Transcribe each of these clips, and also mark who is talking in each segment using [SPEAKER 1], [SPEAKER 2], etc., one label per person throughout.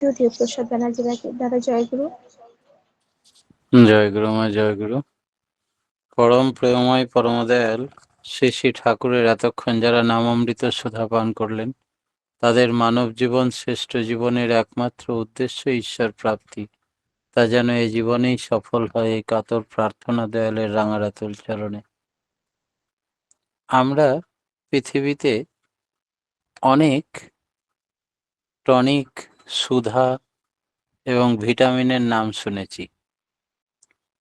[SPEAKER 1] যদিও প্রসাদ ব্যানার্জি দাদা জয়গুরু।
[SPEAKER 2] জয় গুরু মা, জয় গুরু। পরম প্রেমময় পরম দয়াল শ্রী শ্রী ঠাকুরের এতক্ষণ যারা নামামৃত সুধা পান করলেন, তাদের মানব জীবন শ্রেষ্ঠ জীবনের একমাত্র উদ্দেশ্য ঈশ্বর প্রাপ্তি, তা যেন এই জীবনেই সফল হয়, এই কাতর প্রার্থনা দয়ালের রাঙারাতুল চরণে। আমরা পৃথিবীতে অনেক টনিক, সুধা এবং ভিটামিনের নাম শুনেছি।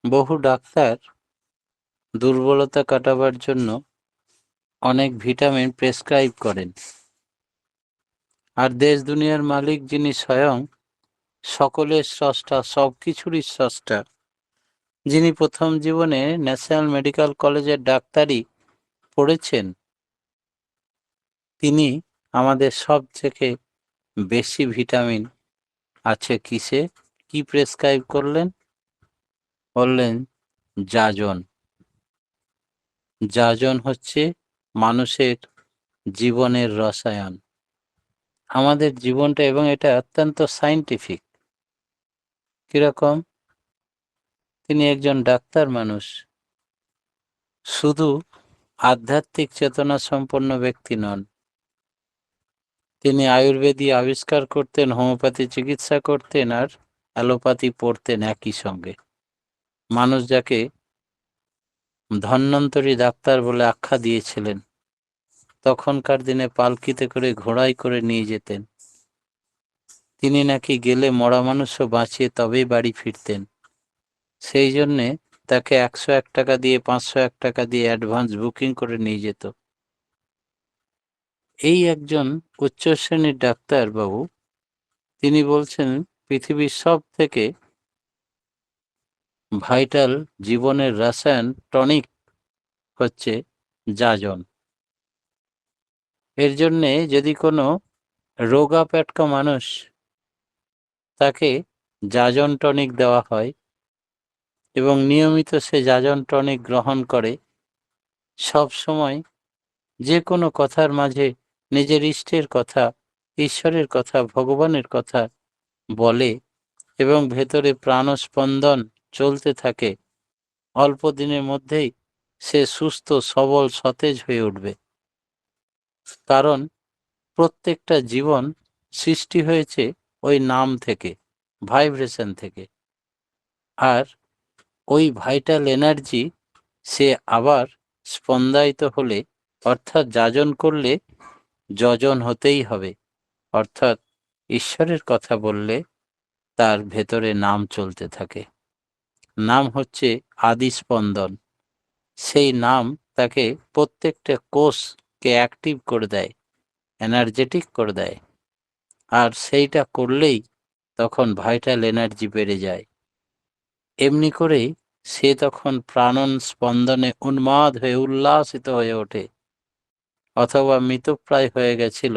[SPEAKER 2] বহু ডাক্তার দুর্বলতা কাটাবার জন্য অনেক ভিটামিন প্রেসক্রাইব করেন। আর দেশ দুনিয়ার মালিক, যিনি স্বয়ং সকলের স্রষ্টা, সব কিছুরই স্রষ্টা, যিনি প্রথম জীবনে ন্যাশনাল মেডিকেল কলেজের ডাক্তারি পড়েছেন, তিনি আমাদের সব থেকে বেশি ভিটামিন আছে কিসে, কি প্রেসক্রাইব করলেন? বললেন যাজন। যাজন হচ্ছে মানুষের জীবনের রসায়ন, আমাদের জীবনটা, এবং এটা অত্যন্ত সায়েন্টিফিক। কিরকম? তিনি একজন ডাক্তার মানুষ, শুধু আধ্যাত্মিক চেতনা সম্পন্ন ব্যক্তি নন। তিনি আয়ুর্বেদী আবিষ্কার করতেন, হোমিওপ্যাথি চিকিৎসা করতেন, আর অ্যালোপ্যাথি পড়তেন একই সঙ্গে। মানুষ যাকে ধন্বন্তরী ডাক্তার বলে আখ্যা দিয়েছিলেন। তখনকার দিনে পালকিতে করে, ঘোড়ায় করে নিয়ে যেতেন। তিনি নাকি গেলে মরা মানুষও বাঁচিয়ে তবেই বাড়ি ফিরতেন। সেই জন্যে তাকে 101 টাকা দিয়ে, 501 টাকা দিয়ে অ্যাডভান্স বুকিং করে নিয়ে যেত। এই একজন উচ্চ শ্রেণীর ডাক্তার বাবু, তিনি বলছেন পৃথিবীর সব থেকে ভাইটাল জীবনের রাসায়ন, টনিক হচ্ছে যাজন। এর জন্যে যদি কোনো রোগা পেটকা মানুষ, তাকে যাজন টনিক দেওয়া হয় এবং নিয়মিত সে যাজন টনিক গ্রহণ করে, সব সময় যে কোনো কথার মাঝে নিজের ইষ্টের কথা, ঈশ্বরের কথা, ভগবানের কথা বলে এবং ভেতরে প্রাণস্পন্দন চলতে থাকে, অল্প দিনের মধ্যেই সে সুস্থ, সবল, সতেজ হয়ে উঠবে। কারণ প্রত্যেকটা জীবন সৃষ্টি হয়েছে ওই নাম থেকে, ভাইব্রেশন থেকে। আর ওই ভাইটাল এনার্জি সে আবার স্পন্দায়িত হলে, অর্থাৎ যাজন করলে যজন হতেই হবে, অর্থাৎ ঈশ্বরের কথা বললে তার ভেতরে নাম চলতে থাকে। নাম হচ্ছে আদি স্পন্দন। সেই নাম তাকে প্রত্যেকটা কোষকে অ্যাক্টিভ করে দেয়, এনার্জেটিক করে দেয়। আর সেইটা করলেই তখন ভাইটাল এনার্জি বেড়ে যায়। এমনি করেই সে তখন প্রাণন স্পন্দনে উন্মাদ হয়ে উল্লাসিত হয়ে ওঠে। অথবা মৃতপ্রায় হয়ে গেছিল,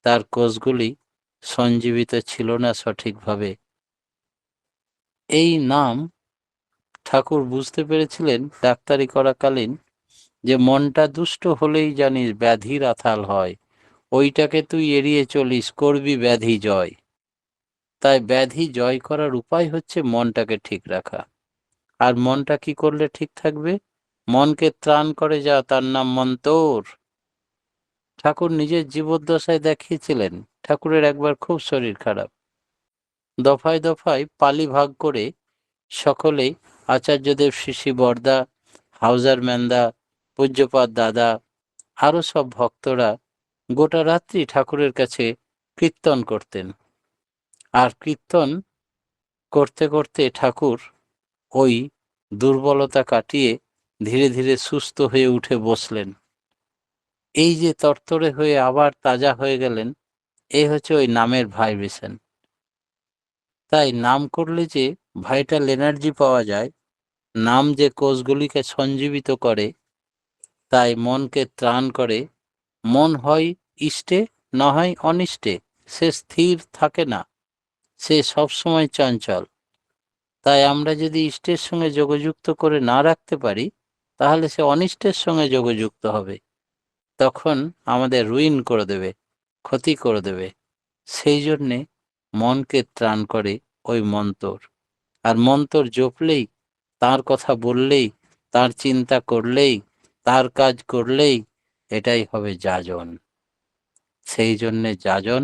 [SPEAKER 2] তার কোষগুলি সঞ্জীবিত ছিল না সঠিকভাবে। এই নাম ঠাকুর বুঝতে পেরেছিলেন ডাক্তারি করাকালীন, যে মনটা দুষ্ট হলেই জানিস ব্যাধির আথাল হয়, ওইটাকে তুই এড়িয়ে চলিস, করবি ব্যাধি জয়। তাই ব্যাধি জয় করার উপায় হচ্ছে মনটাকে ঠিক রাখা। আর মনটা কি করলে ঠিক থাকবে? মনকে ত্রাণ করে যা, তার নাম মন্তর। ঠাকুর নিজের জীবদ্দশায় দেখিয়েছিলেন। ঠাকুরের একবার খুব শরীর খারাপ, দফায় দফায় পালি ভাগ করে সকলেই, আচার্যদেব, শিশি বরদা, হাউজার ম্যান্দা, পূজ্যপাদ দাদা, আরও সব ভক্তরা গোটা রাত্রি ঠাকুরের কাছে কীর্তন করতেন। আর কীর্তন করতে করতে ঠাকুর ওই দুর্বলতা কাটিয়ে ধীরে ধীরে সুস্থ হয়ে উঠে বসলেন। এই যে তরতরে হয়ে আবার তাজা হয়ে গেলেন, এই হচ্ছে ওই নামের ভাইব্রেশন। তাই নাম করলে যে ভাইটাল এনার্জি পাওয়া যায়, নাম যে কোষগুলিকে সঞ্জীবিত করে, তাই মনকে ত্রাণ করে। মন হয় ইষ্টে, না হয় অনিষ্টে, সে স্থির থাকে না, সে সবসময় চঞ্চল। তাই আমরা যদি ইষ্টের সঙ্গে যোগযুক্ত করে না রাখতে পারি, তাহলে সে অনিষ্টের সঙ্গে যোগযুক্ত হবে, তখন আমাদের রুইন করে দেবে, ক্ষতি করে দেবে। সেই জন্যে মনকে ত্রাণ করে ওই মন্তর। আর মন্তর জপলেই, তার কথা বললেই, তার চিন্তা করলেই, তার কাজ করলেই এটাই হবে যাজন। সেই জন্যে যাজন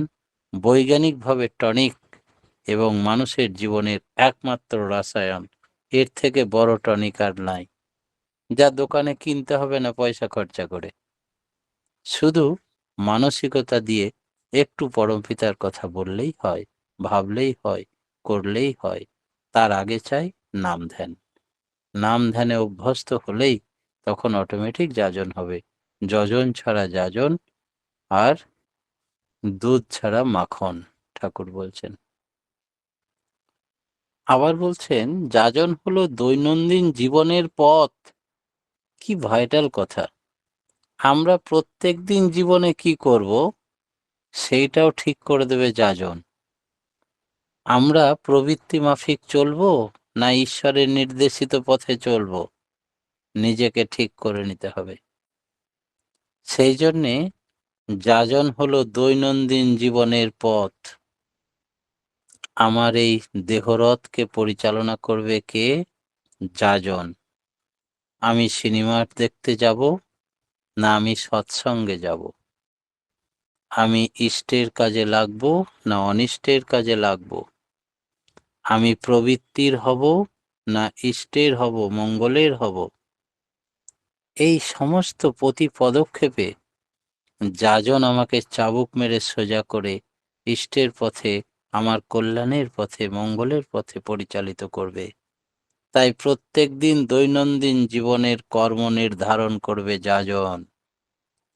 [SPEAKER 2] বৈজ্ঞানিকভাবে টনিক এবং মানুষের জীবনের একমাত্র রাসায়ন। এর থেকে বড় টনিক আর নাই, যা দোকানে কিনতে হবে না পয়সা খরচা করে। শুধু মানসিকতা দিয়ে একটু পরমপিতার কথা বললেই হয়, ভাবলেই হয়, করলেই হয়। তার আগে চাই নাম ধ্যান। নাম ধ্যানে অভ্যস্ত হলেই তখন অটোমেটিক যাজন হবে। যজন ছাড়া যাজন, আর দুধ ছাড়া মাখন, ঠাকুর বলছেন। আবার বলছেন, যাজন হলো দৈনন্দিন জীবনের পথ। কি ভাইটাল কথা! আমরা প্রত্যেকদিন জীবনে কি করব সেইটাও ঠিক করে দেবে যাজন। আমরা প্রবৃত্তি মাফিক চলবো না ঈশ্বরের নির্দেশিত পথে চলবো, নিজেকে ঠিক করে নিতে হবে। সেই জন্যে যাজন হলো দৈনন্দিন জীবনের পথ। আমার এই দেহরথকে পরিচালনা করবে কে? যাজন। আমি সিনেমা দেখতে যাব না আমি সৎসঙ্গে যাব? আমি ইষ্টের কাজে লাগবো না অনিষ্টের কাজে লাগবো? আমি প্রবৃত্তির হব না ইষ্টের হব, মঙ্গলের হব? এই সমস্ত প্রতি পদক্ষেপে যাজন আমাকে চাবুক মেরে সোজা করে ইষ্টের পথে, আমার কল্যাণের পথে, মঙ্গলের পথে পরিচালিত করবে। তাই প্রত্যেক দিন দৈনন্দিন জীবনের কর্ম নির্ধারণ করবে যাজন।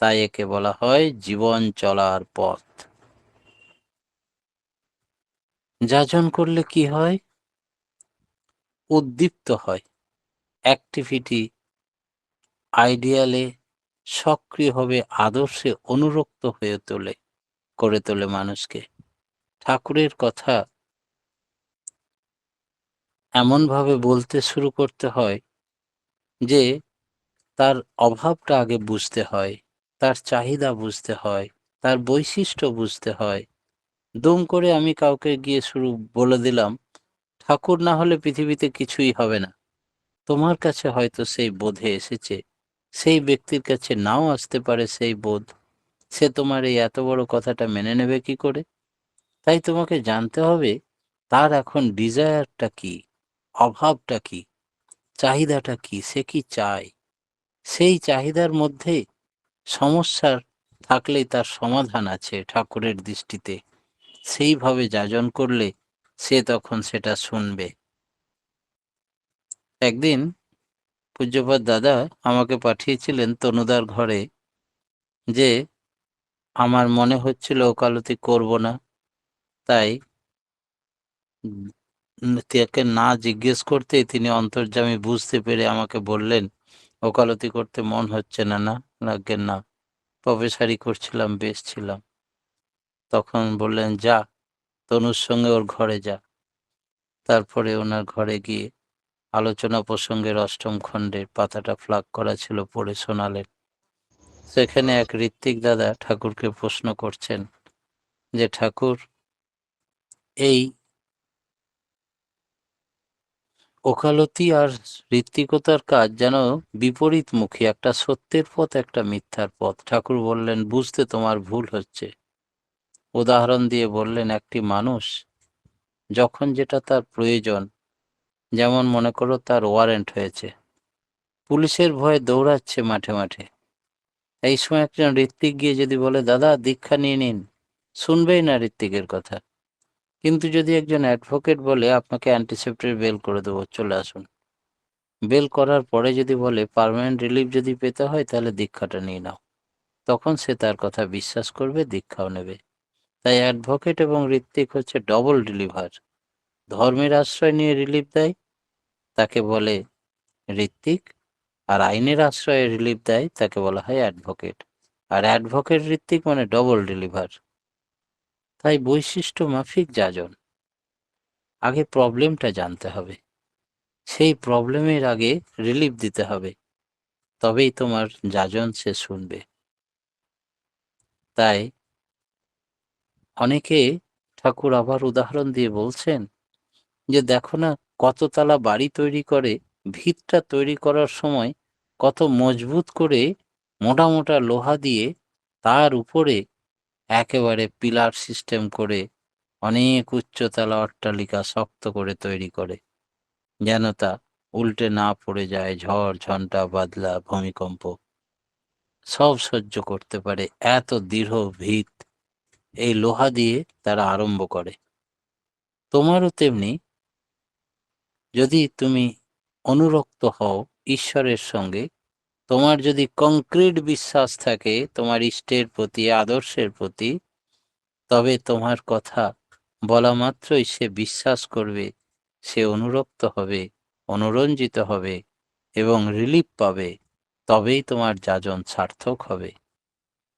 [SPEAKER 2] তাই একে বলা হয় জীবন চলার পথ। যাজন করলে কি হয়? উদ্দীপ্ত হয়, অ্যাক্টিভিটি, আইডিয়ালে সক্রিয়ভাবে, আদর্শে অনুরক্ত হয়ে করে তোলে মানুষকে। ঠাকুরের কথা এমনভাবে বলতে শুরু করতে হয় যে তার অভাবটা আগে বুঝতে হয়, তার চাহিদা বুঝতে হয়, তার বৈশিষ্ট্য বুঝতে হয়। দুম করে আমি কাউকে গিয়ে শুরু বলে দিলাম, ঠাকুর না হলে পৃথিবীতে কিছুই হবে না। তোমার কাছে হয়তো সেই বোধে এসেছে, সেই ব্যক্তির কাছে নাও আসতে পারে সেই বোধ। সে তোমার এই এত বড় কথাটা মেনে নেবে কি করে? তাই তোমাকে জানতে হবে তার এখন ডিজায়ারটা কি, অভাবটা কি, চাহিদাটা কি, সে কি চায়। সেই চাহিদার মধ্যে সমস্যার থাকলেই তার সমাধান আছে ঠাকুরের দৃষ্টিতে। সেইভাবে যাজন করলে সে তখন সেটা শুনবে। একদিন পূজ্যপাদ দাদা আমাকে পাঠিয়েছিলেন তনুদার ঘরে, যে আমার মনে হচ্ছিল ওকালতি করব না। তাই তাকে না জিজ্ঞেস করতেই তিনি অন্তর্যামী বুঝতে পেরে আমাকে বললেন, ওকালতি করতে মন হচ্ছে না? না লাগেন না, প্রফেসারি করছিলাম, বেশ ছিলাম। তখন বললেন, যা তনুর সঙ্গে ওর ঘরে যা। তারপরে ওনার ঘরে গিয়ে আলোচনা প্রসঙ্গের অষ্টম খণ্ডের পাতাটা ফ্লাগ করা ছিল, পড়ে শোনালেন। সেখানে এক ঋত্বিক দাদা ঠাকুরকে প্রশ্ন করছেন যে, ঠাকুর, এই ওকালতি আর ঋত্বিকতার কাজ যেন বিপরীতমুখী, একটা সত্যের পথ, একটা মিথ্যার পথ। ঠাকুর বললেন, বুঝতে তোমার ভুল হচ্ছে। উদাহরণ দিয়ে বললেন, একটি মানুষ যখন যেটা তার প্রয়োজন, যেমন মনে করো তার ওয়ারেন্ট হয়েছে, পুলিশের ভয়ে দৌড়াচ্ছে মাঠে মাঠে, এই সময় একজন ঋত্বিক গিয়ে যদি বলে, দাদা দীক্ষা নিয়ে নিন, শুনবেই না ঋত্বিকের কথা। কিন্তু যদি একজন অ্যাডভোকেট বলে, আপনাকে অ্যান্টিসেপ্টের বেল করে দেবো, চলে আসুন, বেল করার পরে যদি বলে পার্মানেন্ট রিলিফ যদি পেতে হয় তাহলে দীক্ষাটা নিয়ে নাও, তখন সে তার কথা বিশ্বাস করবে, দীক্ষাও নেবে। তাই অ্যাডভোকেট এবং ঋত্বিক হচ্ছে ডবল রিলিভার। ধর্মের আশ্রয় নিয়ে রিলিফ দেয়, তাকে বলে ঋত্বিক, আর আইনের আশ্রয়ে রিলিফ দেয়, তাকে বলা হয় অ্যাডভোকেট। আর অ্যাডভোকেট ঋত্বিক মানে ডবল রিলিভার। তাই বৈশিষ্ট্য মাফিক যাজন। আগে প্রবলেমটা জানতে হবে, সেই প্রবলেমের আগে রিলিফ দিতে হবে, তবেই তোমার যাজন সে শুনবে। তাই অনেকে ঠাকুর আবার উদাহরণ দিয়ে বলছেন যে দেখো না, কততলা বাড়ি তৈরি করে, ভিতটা তৈরি করার সময় কত মজবুত করে মোটা মোটা লোহা দিয়ে তার উপরে একেবারে পিলার সিস্টেম করে অনেক উচ্চতলা অট্টালিকা শক্ত করে তৈরি করে, যেন তা উল্টে না পড়ে যায়। ঝড় ঝন্টা বাদলা ভূমিকম্প সব সহ্য করতে পারে, এত দৃঢ় ভিত এই লোহা দিয়ে তারা আরম্ভ করে। তোমারও তেমনি, যদি তুমি অনুরক্ত হও ঈশ্বরের সঙ্গে, তোমার যদি কংক্রিট বিশ্বাস থাকে তোমার ইষ্টের প্রতি, আদর্শের প্রতি, তবে তোমার কথা বলা মাত্রই সে বিশ্বাস করবে, সে অনুরক্ত হবে, অনুরঞ্জিত হবে এবং রিলিফ পাবে। তবেই তোমার যাজন সার্থক হবে।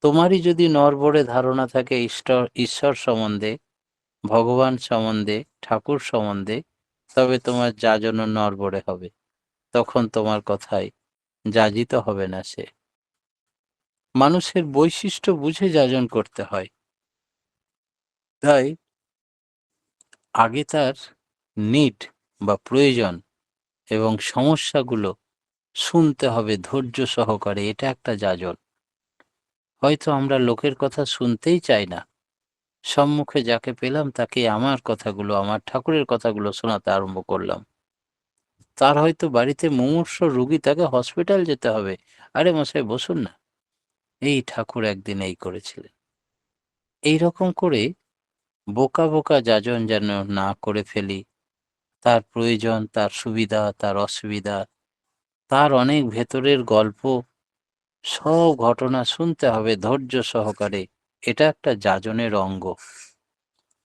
[SPEAKER 2] তোমারই যদি নড়বড়ে ধারণা থাকে ঈশ্বর সম্বন্ধে, ভগবান সম্বন্ধে, ঠাকুর সম্বন্ধে, তবে তোমার যাজনও নড়বড়ে হবে। তখন তোমার কথায় যাজিত হবে না সে। মানুষের বৈশিষ্ট্য বুঝে যাজন করতে হয়। তাই আগে তার নিড বা প্রয়োজন এবং সমস্যাগুলো শুনতে হবে ধৈর্য সহকারে। এটা একটা যাজন। হয়তো আমরা লোকের কথা শুনতেই চাই না, সম্মুখে যাকে পেলাম তাকে আমার কথাগুলো, আমার ঠাকুরের কথাগুলো শোনাতে আরম্ভ করলাম। তার হয়তো বাড়িতে মুমূর্ষ রুগী, তাকে হসপিটাল যেতে হবে। আরে মশাই বসুন না, এই ঠাকুর একদিন এই করেছিলেন। এই রকম করে বোকা বোকা যাজন যেন না করে ফেলি। তার প্রয়োজন, তার সুবিধা, তার অসুবিধা, তার অনেক ভেতরের গল্প, সব ঘটনা শুনতে হবে ধৈর্য সহকারে। এটা একটা যাজনের অঙ্গ।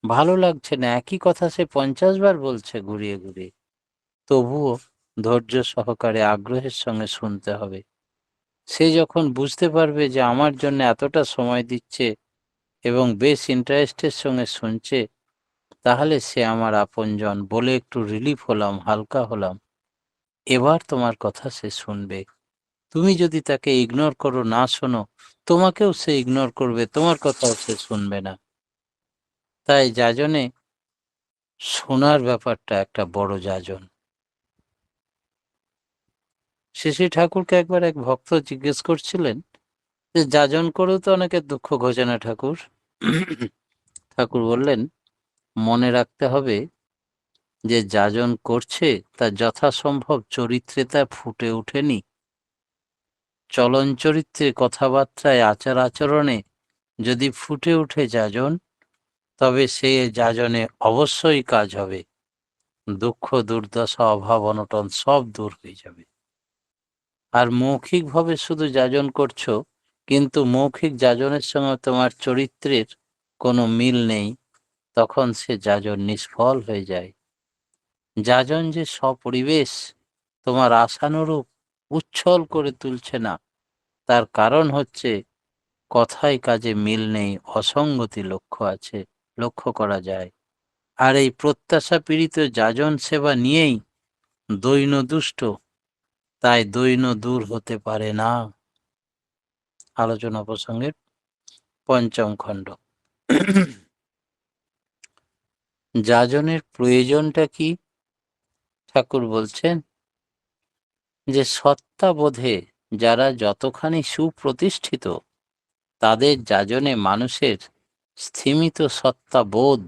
[SPEAKER 2] ভালো লাগছে না, একই কথা সে 50 বার বলছে ঘুরিয়ে ঘুরিয়ে, তবুও ধৈর্য সহকারে আগ্রহের সঙ্গে শুনতে হবে। সে যখন বুঝতে পারবে যে আমার জন্য এতটা সময় দিচ্ছে এবং বেশ ইন্টারেস্টের সঙ্গে শুনছে, তাহলে সে আমার আপনজন বলে একটু রিলিফ হলাম, হালকা হলাম। এবার তোমার কথা সে শুনবে। তুমি যদি তাকে ইগনোর করো, না শোনো, তোমাকেও সে ইগনোর করবে, তোমার কথাও সে শুনবে না। তাই যাজনে শোনার ব্যাপারটা একটা বড় যাজন। শ্রী ঠাকুরকে একবার এক ভক্ত জিজ্ঞেস করছিলেন যে যাজন করেও তো অনেকের দুঃখ ঘোচে না ঠাকুর। ঠাকুর বললেন, মনে রাখতে হবে যে যাজন করছে তা যথাসম্ভব চরিত্রে তা ফুটে ওঠেনি। চলন চরিত্রে, কথাবার্তায়, আচার আচরণে যদি ফুটে উঠে যাজন, তবে সে যাজনে অবশ্যই কাজ হবে। দুঃখ দুর্দশা অভাব অনটন সব দূর হয়ে যাবে। আর মৌখিকভাবে শুধু যাজন করছো, কিন্তু মৌখিক যাজনের সঙ্গে তোমার চরিত্রের কোনো মিল নেই, তখন সে যাজন নিষ্ফল হয়ে যায়। যাজন যে সপরিবেশ তোমার আশানুরূপ উচ্ছল করে তুলছে না, তার কারণ হচ্ছে কথায় কাজে মিল নেই, অসঙ্গতি লক্ষ্য করা যায়। আর এই প্রত্যাশা পীড়িত যাজন সেবা নিয়েই দৈন্য দুষ্ট, তাই দৈন্য দূর হতে পারে না। আলোচনা প্রসঙ্গের ৫ম খণ্ড। যাজনের প্রয়োজনটা কি? ঠাকুর বলছেন যে সত্তাবোধে যারা যতখানি সুপ্রতিষ্ঠিত, তাদের যাজনে মানুষের স্থিমিত সত্তাবোধ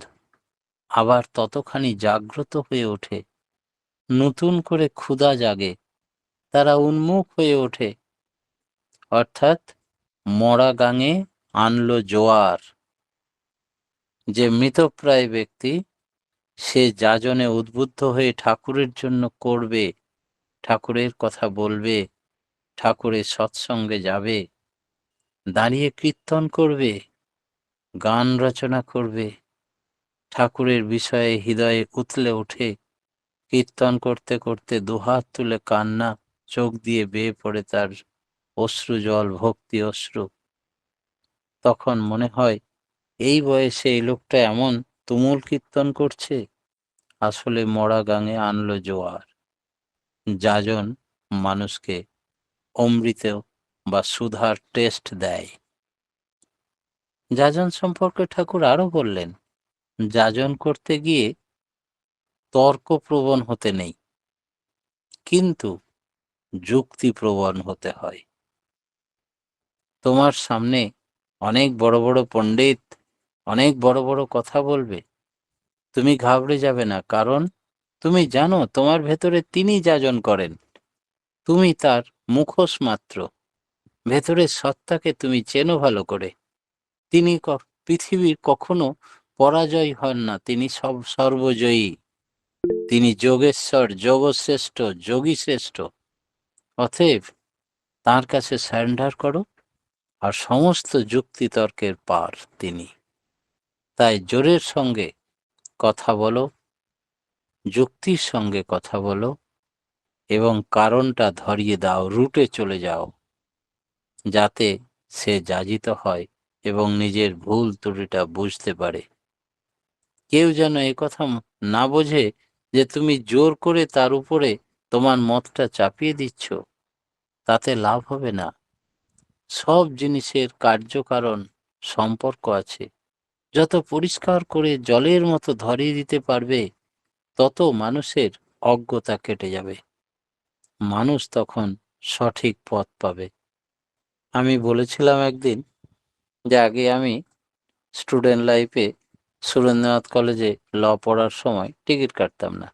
[SPEAKER 2] আবার ততখানি জাগ্রত হয়ে ওঠে। নতুন করে ক্ষুধা জাগে, তারা উন্মুখ হয়ে ওঠে। অর্থাৎ মরা গাঙে আনলো জোয়ার। যে মৃতপ্রায় ব্যক্তি, সে যাজনে উদ্বুদ্ধ হয়ে ঠাকুরের জন্য করবে, ঠাকুরের কথা বলবে, ঠাকুরের সৎসঙ্গে যাবে, দাঁড়িয়ে কীর্তন করবে, গান রচনা করবে, ঠাকুরের বিষয়ে হৃদয়ে উথলে ওঠে। কীর্তন করতে করতে দুহাত তুলে কান্না চোখ দিয়ে বেয়ে পড়ে তার অশ্রু জল, ভক্তি অশ্রু। তখন মনে হয় এই বয়সে এই লোকটা এমন তুমুল কীর্তন করছে। আসলে মরা গাঙে আনলো জোয়ার। যাজন মানুষকে অমৃত বা সুধার টেস্ট দেয়। যাজন সম্পর্কে ঠাকুর আরো বললেন যাজন করতে গিয়ে তর্কপ্রবণ হতে নেই, কিন্তু যুক্তিপ্রবণ হতে হয়। তোমার সামনে অনেক বড় বড় পণ্ডিত অনেক বড় বড় কথা বলবে, তুমি ঘাবড়ে যাবে না, কারণ তুমি জানো তোমার ভেতরে তিনি যাজন করেন, তুমি তার মুখোশ মাত্র। ভেতরের সত্তাকে তুমি চেনো ভালো করে। তিনি পৃথিবীর কখনো পরাজয় হন না, তিনি সর্বজয়ী। তিনি যোগেশ্বর, যোগশ্রেষ্ঠ, যোগী শ্রেষ্ঠ। অতএব তাঁর কাছে সারেন্ডার করো, আর সমস্ত যুক্তি তর্কের পার তিনি। তাই জোরের সঙ্গে কথা বলো, যুক্তির সঙ্গে কথা বলো, এবং কারণটা ধরিয়ে দাও, রুটে চলে যাও, যাতে সে যাজিত হয় এবং নিজের ভুল ত্রুটিটা বুঝতে পারে। কেউ যেন কথা না বোঝে যে তুমি জোর করে তার উপরে তোমার মতটা চাপিয়ে দিচ্ছ, তাতে লাভ হবে না। সব জিনিসের কার্যকারণ সম্পর্ক আছে। যত পরিষ্কার করে জলের মতো ধরিয়ে দিতে পারবে, তত মানুষের অজ্ঞতা কেটে যাবে, মানুষ তখন সঠিক পথ পাবে। আমি বলেছিলাম একদিন যে আগে আমি স্টুডেন্ট লাইফে সুরেন্দ্রনাথ কলেজে ল পড়ার সময় টিকিট কাটতাম না।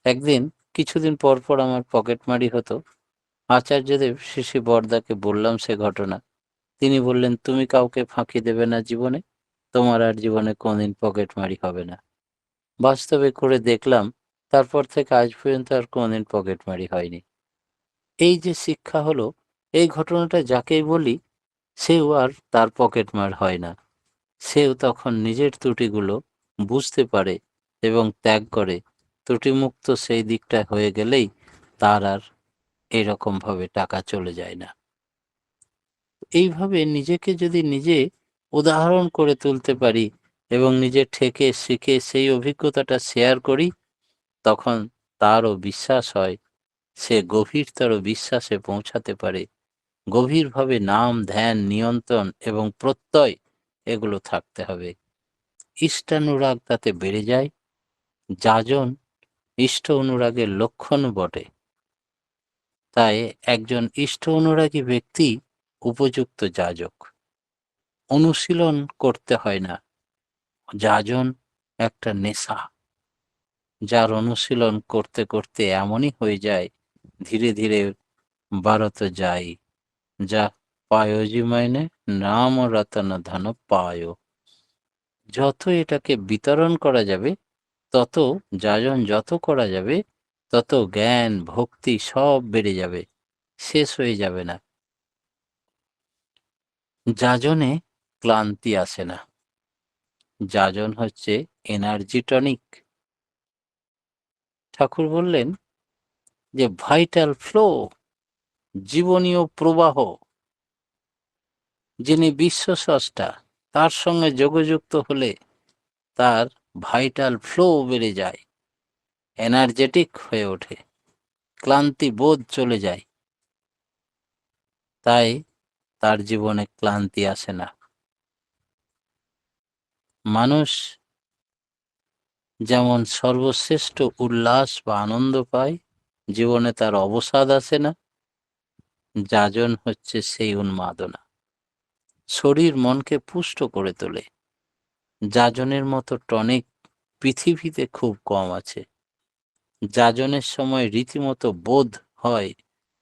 [SPEAKER 2] একদিন কিছুদিন পর পর আমার পকেটমারি হতো। আচার্যদেব শিশি বরদাকে বললাম সে ঘটনা। তিনি বললেন, তুমি কাউকে ফাঁকি দেবে না জীবনে, তোমার আর জীবনে কোনদিন পকেটমারি হবে না। বাস্তবে করে দেখলাম, তারপর থেকে আজ পর্যন্ত আর কোনদিন পকেটমারি হয়নি। এই যে শিক্ষা হলো, এই ঘটনাটা যাকেই বলি সেও আর তার পকেটমার হয় না। সেও তখন নিজের ত্রুটিগুলো বুঝতে পারে এবং ত্যাগ করে। ত্রুটিমুক্ত সেই দিকটা হয়ে গেলেই তার আর এরকমভাবে টাকা চলে যায় না। এইভাবে নিজেকে যদি নিজে উদাহরণ করে তুলতে পারি এবং নিজে ঠেকে শিখে সেই অভিজ্ঞতাটা শেয়ার করি, তখন তারও বিশ্বাস হয়, সে গভীরতর বিশ্বাসে পৌঁছাতে পারে। গভীরভাবে নাম, ধ্যান, নিয়ন্ত্রণ এবং প্রত্যয় এগুলো থাকতে হবে। ইষ্টানুরাগ তাতে বেড়ে যায়। যাজন ইষ্ট অনুরাগের লক্ষণও বটে। তাই একজন ইষ্ট অনুরাগী ব্যক্তি উপযুক্ত যাজক। অনুশীলন করতে হয় না। যাজন একটা নেশা, যার অনুশীলন করতে করতে এমনই হয়ে যায়, ধীরে ধীরে বাড়ত যায়। যা পায়োজি মাইনে নাম রতন ধন পায়। যত এটাকে বিতরণ করা যাবে, তত যাজন যত করা যাবে, তত জ্ঞান ভক্তি সব বেড়ে যাবে, শেষ হয়ে যাবে না। যাজনে ক্লান্তি আসে না। যাজন হচ্ছে এনার্জি টনিক। ঠাকুর বললেন যে ভাইটাল ফ্লো, জীবনীয় প্রবাহ। যিনি বিশ্বস্রষ্টা, তার সঙ্গে যোগযুক্ত হলে তার ভাইটাল ফ্লো বেড়ে যায়, এনার্জেটিক হয়ে ওঠে, ক্লান্তি বোধ চলে যায়। তাই তার জীবনে ক্লান্তি আসে না। মানুষ যেমন সর্বশ্রেষ্ঠ উল্লাস বা আনন্দ পায়, জীবনে তার অবসাদ আসে না। যাজন হচ্ছে সেই উন্মাদনা, শরীর মনকে পুষ্ট করে তোলে। যাজনের মতো টনিক পৃথিবীতে খুব কম আছে। যাজনের সময় রীতিমতো বোধ হয়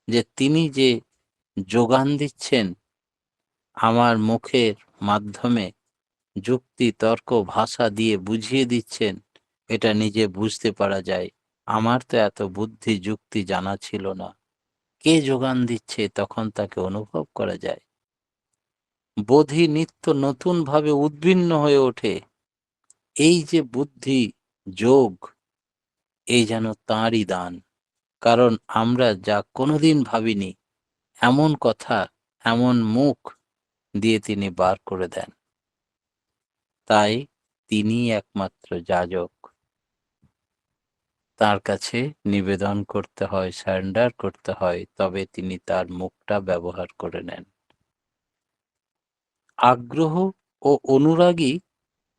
[SPEAKER 2] যে তিনি যে যোগান দিচ্ছেন, আমার মুখের মাধ্যমে যুক্তি তর্ক ভাষা দিয়ে বুঝিয়ে দিচ্ছেন, এটা নিজে বুঝতে পারা যায়। আমার তো এত বুদ্ধি যুক্তি জানা ছিল না। কে যোগান দিচ্ছে তখন তাকে অনুভব করা যায়। বোধি নিত্য নতুন ভাবে উদ্ভিন্ন হয়ে ওঠে। এই যে বুদ্ধি যোগ, এই যেন তাঁরই দান। কারণ আমরা যা কোনোদিন ভাবিনি, এমন কথা, এমন মুখ দিয়ে তিনি বার করে দেন। তাই তিনি একমাত্র যাজক। তার কাছে নিবেদন করতে হয়, সারেন্ডার করতে হয়, তবে তিনি তার মুখটা ব্যবহার করে নেন। আগ্রহ ও অনুরাগী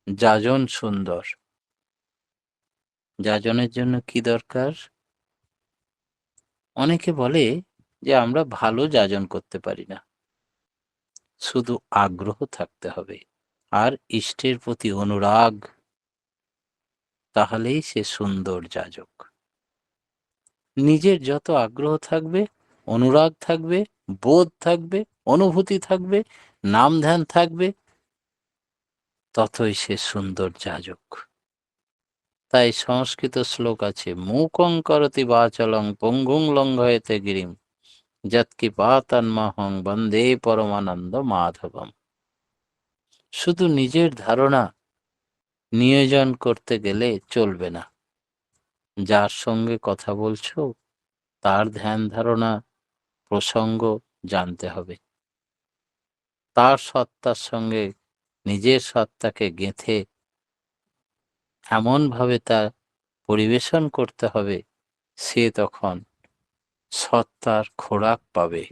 [SPEAKER 2] যাজন সুন্দর। যাজনের জন্য কি দরকার? অনেকে বলে যে আমরা ভালো যাজন করতে পারি না, শুধু আগ্রহ থাকতে হবে আর ইষ্টের প্রতি অনুরাগ, তাহলেই সে সুন্দর যাজক। নিজের যত আগ্রহ থাকবে, অনুরাগ থাকবে, বোধ থাকবে, অনুভূতি থাকবে, নাম ধ্যান থাকবে, ততই সে সুন্দর যাজক। তাই সংস্কৃত শ্লোক আছে, মূকং করতি বাচলং পঙ্গুং লঙ্ঘয়তে গিরিম যৎকৃপাতন্মহং বন্দে পরমানন্দ মাধবম। শুধু নিজের ধারণা নিয়োজন করতে গেলে চলবে না। যার সঙ্গে কথা বলছো তার ধ্যান ধারণা প্রসঙ্গ জানতে হবে। তার সত্তার সঙ্গে নিজের সত্তাকে গেঁথে এমনভাবে তা পরিবেশন করতে হবে, সে তখন সত্তার খোরাক পাবে,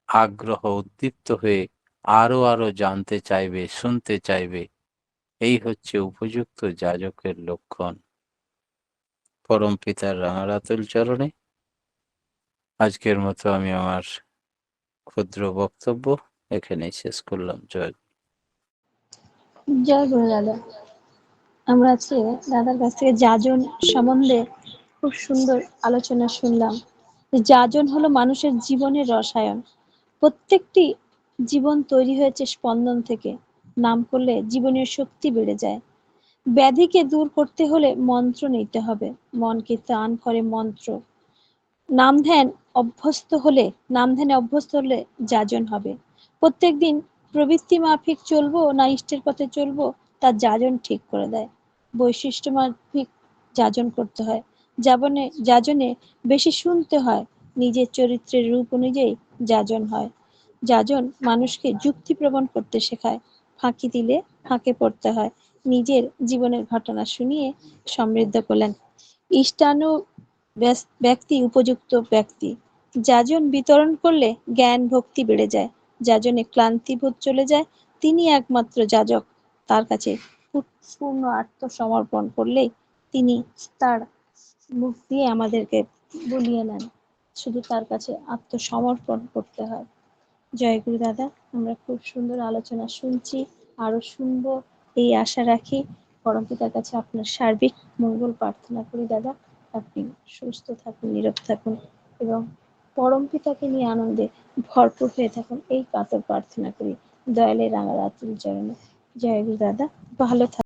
[SPEAKER 2] আগ্রহ উদ্দীপ্ত হয়ে আরো আরো জানতে চাইবে, শুনতে চাইবে। এই হচ্ছে উপযুক্ত যাজকের লক্ষণ। পরম পিতার রাঙারাতুল চরণে আজকের মতো আমি আমার ক্ষুদ্র বক্তব্য এখানেই শেষ করলাম। জয়।
[SPEAKER 1] জয় গুরু দাদা। আমরা আজকে দাদার কাছ থেকে যাজন সম্বন্ধে খুব সুন্দর আলোচনা শুনলাম। যাজন হলো মানুষের জীবনের রসায়ন। প্রত্যেকটি জীবন তৈরি হয়েছে স্পন্দন থেকে। নাম করলে জীবনের শক্তি বেড়ে যায়। ব্যাধিকে দূর করতে হলে মন্ত্র নিতে হবে। মনকে ত্রাণ করে মন্ত্র। নাম ধ্যান নাম ধ্যানে অভ্যস্ত হলে যাজন হবে। প্রত্যেকদিন প্রবৃত্তি মাফিক চলবো না ইষ্টের পথে চলবো, তার যাজন ঠিক করে দেয়। বৈশিষ্ট্য মাফিক যাজন করতে হয়। যাজনে বেশি শুনতে হয়। নিজের চরিত্রের রূপ অনুযায়ী যাজন হয়। যাজন মানুষকে যুক্তিপ্রবণ করতে শেখায়। ফাঁকি দিলে ফাঁকে পড়তে হয়। নিজের জীবনের ঘটনা শুনিয়ে সমৃদ্ধ করলেন। ইষ্টানু ব্যক্তি উপযুক্ত ব্যক্তি। যাজন বিতরণ করলে জ্ঞান ভক্তি বেড়ে যায়। যাজনে ক্লান্তিবোধ চলে যায়। তিনি একমাত্র যাজক। তার কাছে পূর্ণ আত্মসমর্পণ করলেই তিনি তার মুখ দিয়ে আমাদেরকে বলিয়ে নেন। শুধু তার কাছে আত্মসমর্পণ করতে হয়। জয় গুরু দাদা। আমরা খুব সুন্দর আলোচনা শুনছি, আরো শুনবো এই আশা রাখি। পরমপিতার কাছে আপনার সার্বিক মঙ্গল প্রার্থনা করি দাদা। আপনি সুস্থ থাকুন, নীরোগ থাকুন এবং পরমপিতাকে নিয়ে আনন্দে ভরপুর হয়ে থাকুন, এই কাতর প্রার্থনা করি দয়ালের রাঙা রাতুল চরণে। জয় গুরু দাদা। ভালো থাকুন।